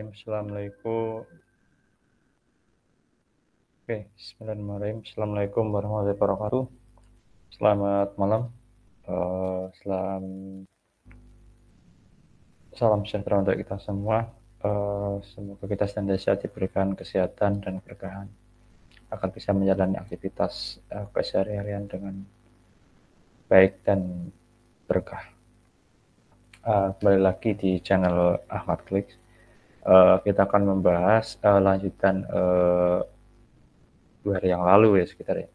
Bismillahirrahmanirrahim. Assalamualaikum. Oke, Bismillahirrahmanirrahim. Assalamualaikum warahmatullahi wabarakatuh. Selamat malam. Salam sejahtera untuk kita semua. Semoga kita senantiasa diberikan kesehatan dan keberkahan agar bisa menjalani aktivitas keseharian dengan baik dan berkah. Kembali lagi di channel Ahmad Klik. Kita akan membahas lanjutan 2 hari yang lalu ya sekitar ya.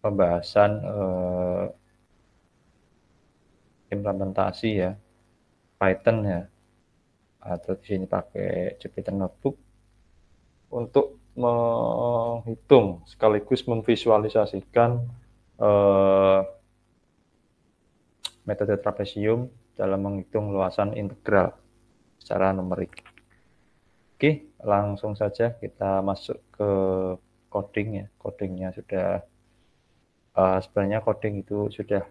Pembahasan implementasi ya Python ya, atau di sini pakai Jupyter Notebook untuk menghitung sekaligus memvisualisasikan metode trapesium dalam menghitung luasan integral secara numerik. Oke, langsung saja kita masuk ke coding ya. Codingnya sudah sebenarnya coding itu sudah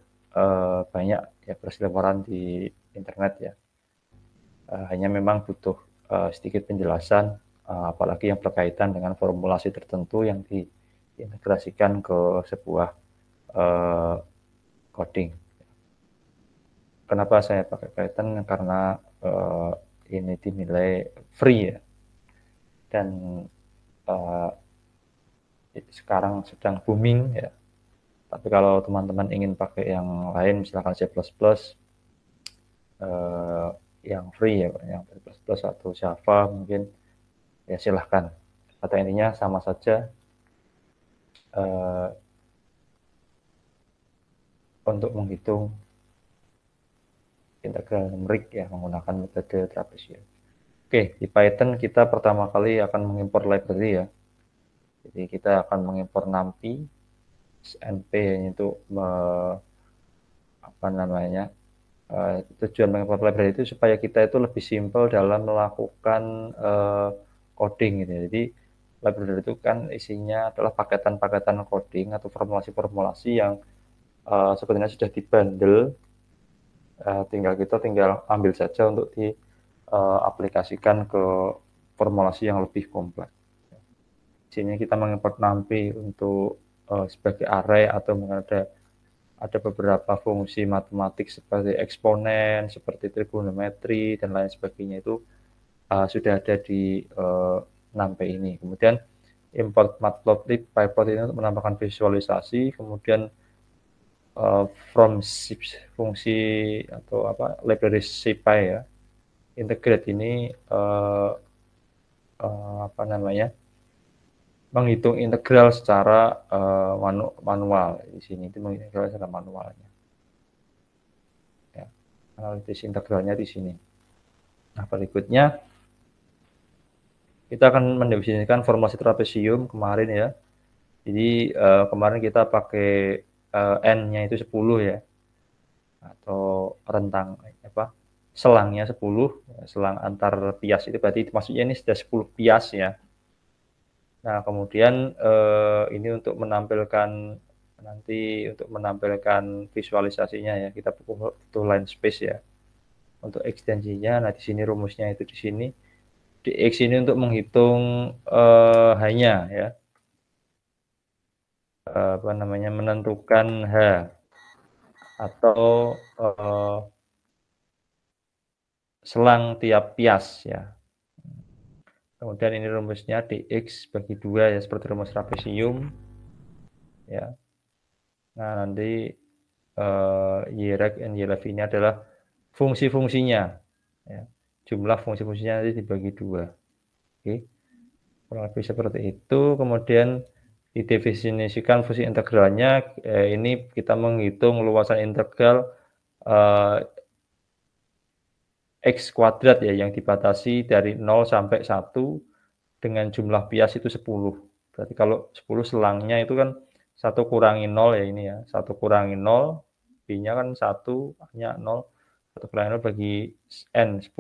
banyak ya berseliweran di internet ya. Hanya memang butuh sedikit penjelasan, apalagi yang berkaitan dengan formulasi tertentu yang diintegrasikan ke sebuah coding. Kenapa saya pakai Python? Karena ini dinilai free ya, dan sekarang sedang booming ya. Tapi kalau teman-teman ingin pakai yang lain, misalkan C++, yang free ya, yang C++ atau Java mungkin, ya silahkan. Kata intinya sama saja untuk menghitung integral numerik ya menggunakan metode trapesium. Oke, di Python kita pertama kali akan mengimpor library ya. Jadi kita akan mengimpor numpy, np itu tujuan mengimpor library itu supaya kita itu lebih simpel dalam melakukan coding gitu ya. Jadi library itu kan isinya adalah paketan-paketan coding atau formulasi-formulasi yang sebenarnya sudah dibundle, kita tinggal ambil saja untuk diaplikasikan ke formulasi yang lebih kompleks. Di sini kita mengimport numpy untuk sebagai array, atau ada beberapa fungsi matematik seperti eksponen, seperti trigonometri dan lain sebagainya itu sudah ada di numpy ini. Kemudian import matplotlib, pyplot ini untuk menambahkan visualisasi. Kemudian from fungsi atau library scipy ya, integrate ini menghitung integral secara manual. Di sini itu menghitung integral secara manualnya. Ya, analisis integralnya di sini. Nah, berikutnya kita akan mendefinisikan formulasi trapesium kemarin ya. Jadi kemarin kita pakai n-nya itu 10 ya, atau rentang selangnya 10, selang antar pias itu berarti maksudnya ini sudah 10 pias ya. Nah, kemudian ini untuk menampilkan visualisasinya ya, kita butuh line space ya untuk ekstensinya. Nah, di sini rumusnya itu di sini. Dx ini untuk menghitung hanya ya menentukan H atau selang tiap pias ya. Kemudian ini rumusnya dx bagi 2 ya, seperti rumus trapesium ya. Nah, nanti y-rect and y-left ini adalah fungsi-fungsinya ya. Jumlah fungsi-fungsinya nanti dibagi 2. Oke, kurang lebih seperti itu. Kemudian didefinisikan fungsi integralnya. Ini kita menghitung luasan integral x kuadrat ya, yang dibatasi dari 0 sampai 1 dengan jumlah pias itu 10. Berarti kalau 10 selangnya itu kan 1 kurangi 0 ya, ini ya, 1 kurangi 0, B-nya kan 1, A-nya 0, 1 kurangi 0 bagi N, 10,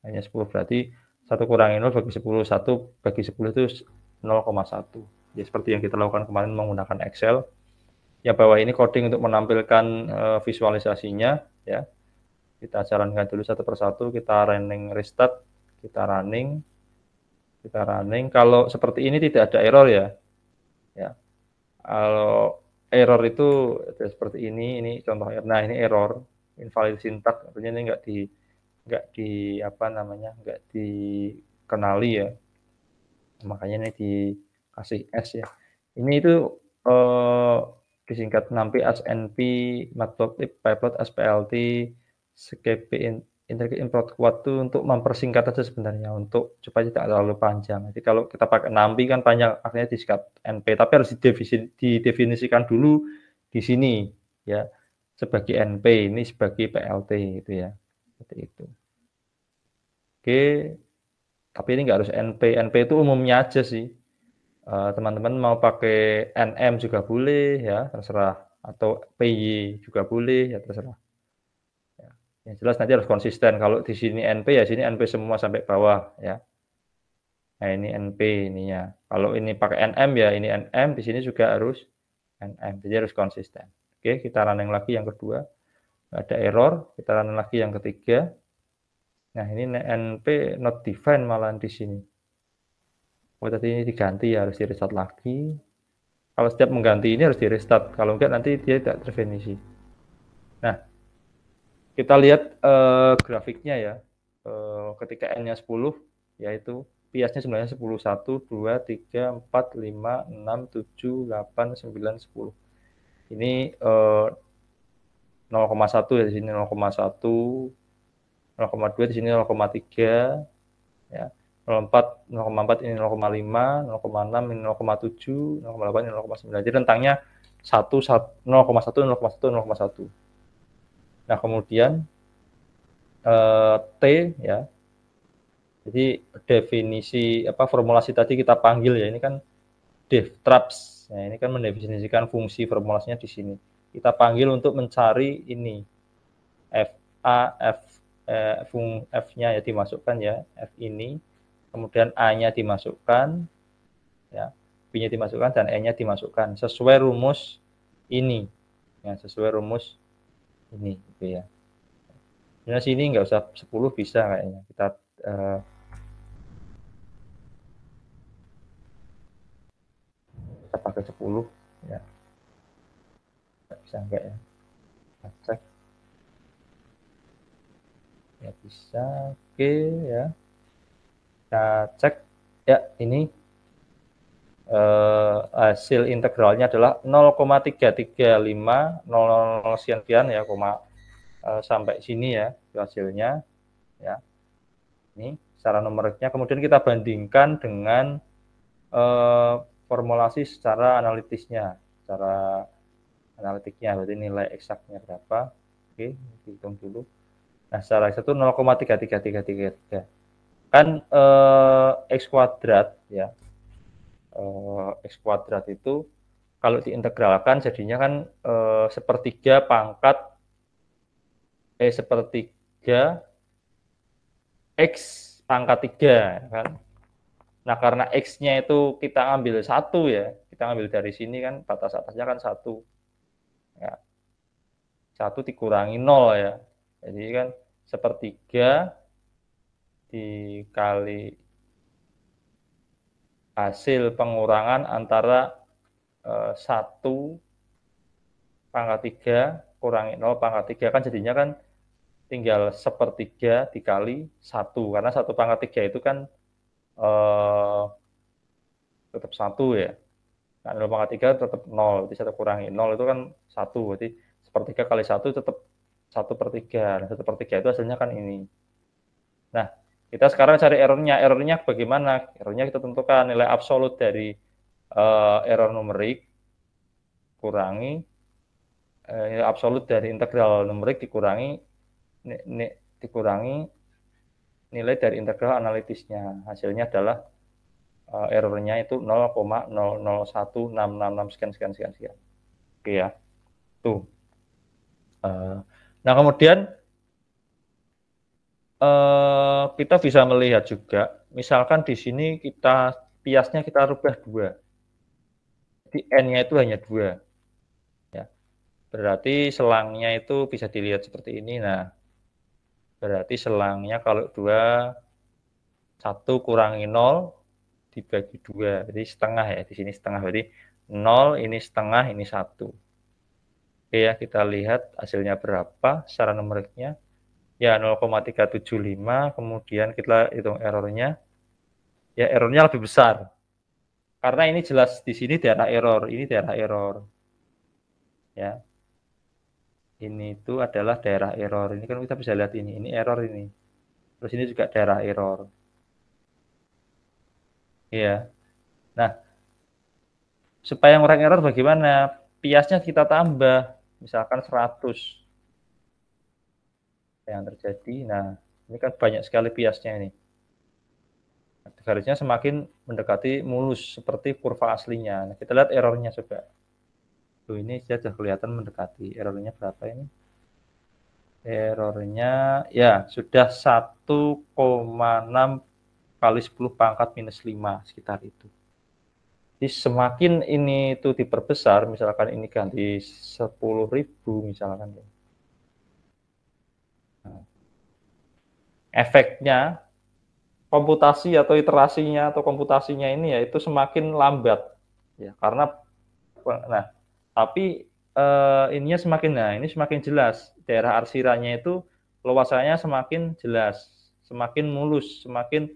hanya 10, berarti 1 kurangi 0 bagi 10, 1 bagi 10 itu 0,1. Ya, seperti yang kita lakukan kemarin menggunakan Excel. Ya, bawah ini coding untuk menampilkan visualisasinya ya. Kita jalankan dulu satu persatu, kita running restart, kita running. Kalau seperti ini tidak ada error ya. Ya. Kalau error itu seperti ini contohnya. Nah, ini error, invalid syntax, artinya ini nggak dikenali ya. Makanya ini dikasih S ya. Ini itu disingkat NumPy SNP matplotlib pyplot SPLT skp integrate import quad itu untuk mempersingkat aja sebenarnya untuk supaya tidak terlalu panjang. Jadi kalau kita pakai NumPy kan panjang, artinya disingkat NP, tapi harus didefinisikan dulu di sini ya sebagai NP, ini sebagai PLT gitu ya. Seperti itu. Oke, tapi ini nggak harus NP. NP itu umumnya aja sih. Teman-teman mau pakai NM juga boleh ya, terserah. Atau PY juga boleh, ya terserah. Ya. Yang jelas nanti harus konsisten. Kalau di sini NP, ya sini NP semua sampai bawah ya. Nah, ini NP ininya. Kalau ini pakai NM ya ini NM, di sini juga harus NM. Jadi harus konsisten. Oke, kita running lagi yang kedua. Nggak ada error, kita running lagi yang ketiga. Nah, ini NP not defined malah di sini. Oh, tadi ini diganti ya, harus di-restart lagi. Kalau setiap mengganti ini harus di-restart, kalau enggak nanti dia tidak terdefinisi. Nah, kita lihat grafiknya ya. Ketika N-nya 10, yaitu biasnya sebenarnya 10, 1, 2, 3, 4, 5, 6, 7, 8, 9, 10. Ini 0,1 ya di sini 0,1, 0,2 di sini 0,3 ya. 0,4 ini 0,5, 0,6 ini 0,7, 0,8 ini 0,9. Jadi rentangnya 0,1, 0,1. Nah, kemudian T ya. Jadi definisi formulasi tadi kita panggil ya, ini kan def traps. Nah, ini kan mendefinisikan fungsi formulasinya di sini. Kita panggil untuk mencari ini F-nya ya dimasukkan ya, F ini. Kemudian A-nya dimasukkan, ya, B-nya dimasukkan, dan E-nya dimasukkan sesuai rumus ini, ya, sesuai rumus ini, gitu ya. Sebenarnya sini nggak usah 10 bisa kayaknya. Kita pakai 10, ya. Nggak bisa enggak ya? Kita cek. Ya bisa, oke ya. Kita cek, ya ini hasil integralnya adalah 0,335000 sekian ya, sampai sini ya hasilnya ya. Ini secara numeriknya, kemudian kita bandingkan dengan formulasi secara analitiknya, berarti nilai eksaknya berapa. Oke, dihitung dulu. Nah, secara eksak itu 0,33333 kan X kuadrat ya. X kuadrat itu kalau diintegralkan jadinya kan sepertiga X pangkat 3 kan. Nah, karena X-nya itu kita ambil 1 ya, kita ambil dari sini kan, batas atasnya kan 1. Ya. 1 dikurangi 0 ya. Jadi kan sepertiga dikali hasil pengurangan antara 1 pangkat 3 kurangi 0 pangkat 3 kan jadinya kan tinggal sepertiga dikali 1, karena 1 pangkat 3 itu kan tetap 1 ya. Nah, 0 pangkat 3 tetap 0, jadi 1 kurangi 0 itu kan 1, berarti sepertiga kali 1 tetap 1/3. Nah, 1/3 itu hasilnya kan ini. Nah, kita sekarang cari errornya. Errornya bagaimana? Errornya kita tentukan nilai absolut dari error numerik kurangi nilai absolut dari integral numerik dikurangi nilai dari integral analitisnya. Hasilnya adalah errornya itu 0,001666 sekian. Oke ya. Tuh. Nah, kemudian kita bisa melihat juga, misalkan di sini biasnya kita rubah 2. Jadi N-nya itu hanya 2. Ya. Berarti selangnya itu bisa dilihat seperti ini. Nah, Berarti selangnya kalau 2, 1 kurangi 0 dibagi 2, jadi setengah ya, di sini setengah, berarti 0, ini setengah, ini 1. Oke ya, kita lihat hasilnya berapa secara numeriknya. Ya, 0,375, kemudian kita hitung errornya. Ya, errornya lebih besar. Karena ini jelas di sini daerah error, ini daerah error. Ya. Ini itu adalah daerah error. Ini kan kita bisa lihat ini error ini. Terus ini juga daerah error. Iya. Nah, supaya ngurang error bagaimana? Piasnya kita tambah, misalkan 100 yang terjadi. Nah, ini kan banyak sekali piasnya ini. Garisnya semakin mendekati mulus seperti kurva aslinya. Nah, kita lihat errornya coba. Tuh, ini sudah kelihatan mendekati. Errornya berapa ini? Errornya ya sudah 1,6 kali 10 pangkat minus 5 sekitar itu. Jadi semakin ini itu diperbesar, misalkan ini ganti 10.000 misalkan ya. Nah, efeknya komputasi atau iterasinya atau komputasinya ini ya itu semakin lambat ya karena nah tapi ininya semakin ini semakin jelas daerah arsiranya itu luasannya semakin jelas, semakin mulus, semakin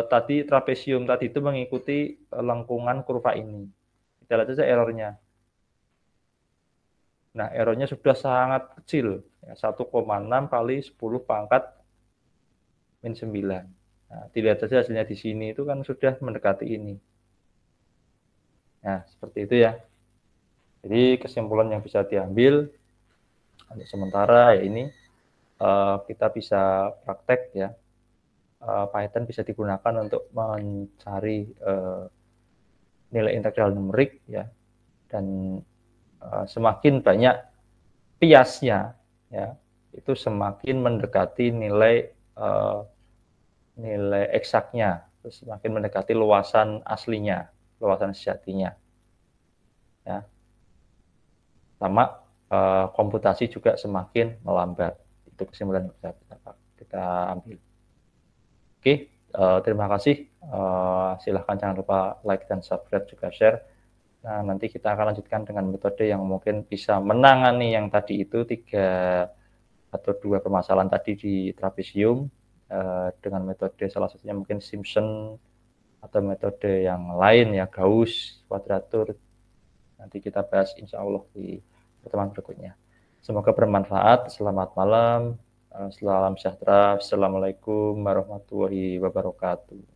tadi trapesium tadi itu mengikuti lengkungan kurva ini. Kita lihat saja errornya. Nah, errornya sudah sangat kecil, ya, 1,6 kali 10 pangkat min 9. Nah, dilihat saja hasilnya di sini itu kan sudah mendekati ini. Nah, seperti itu ya. Jadi kesimpulan yang bisa diambil untuk sementara ya ini kita bisa praktek ya. Python bisa digunakan untuk mencari nilai integral numerik ya, dan semakin banyak piasnya ya, itu semakin mendekati nilai nilai eksaknya, terus semakin mendekati luasan aslinya, luasan sejatinya ya. Sama komputasi juga semakin melambat. Itu kesimpulan yang bisa kita ambil. Oke, terima kasih. Silahkan jangan lupa like dan subscribe juga share. Nah, nanti kita akan lanjutkan dengan metode yang mungkin bisa menangani yang tadi itu 3 atau 2 permasalahan tadi di trapesium dengan metode salah satunya mungkin Simpson atau metode yang lain ya, Gauss, kuadratur. Nanti kita bahas insya Allah di pertemuan berikutnya. Semoga bermanfaat. Selamat malam. Salam sejahtera. Assalamualaikum warahmatullahi wabarakatuh.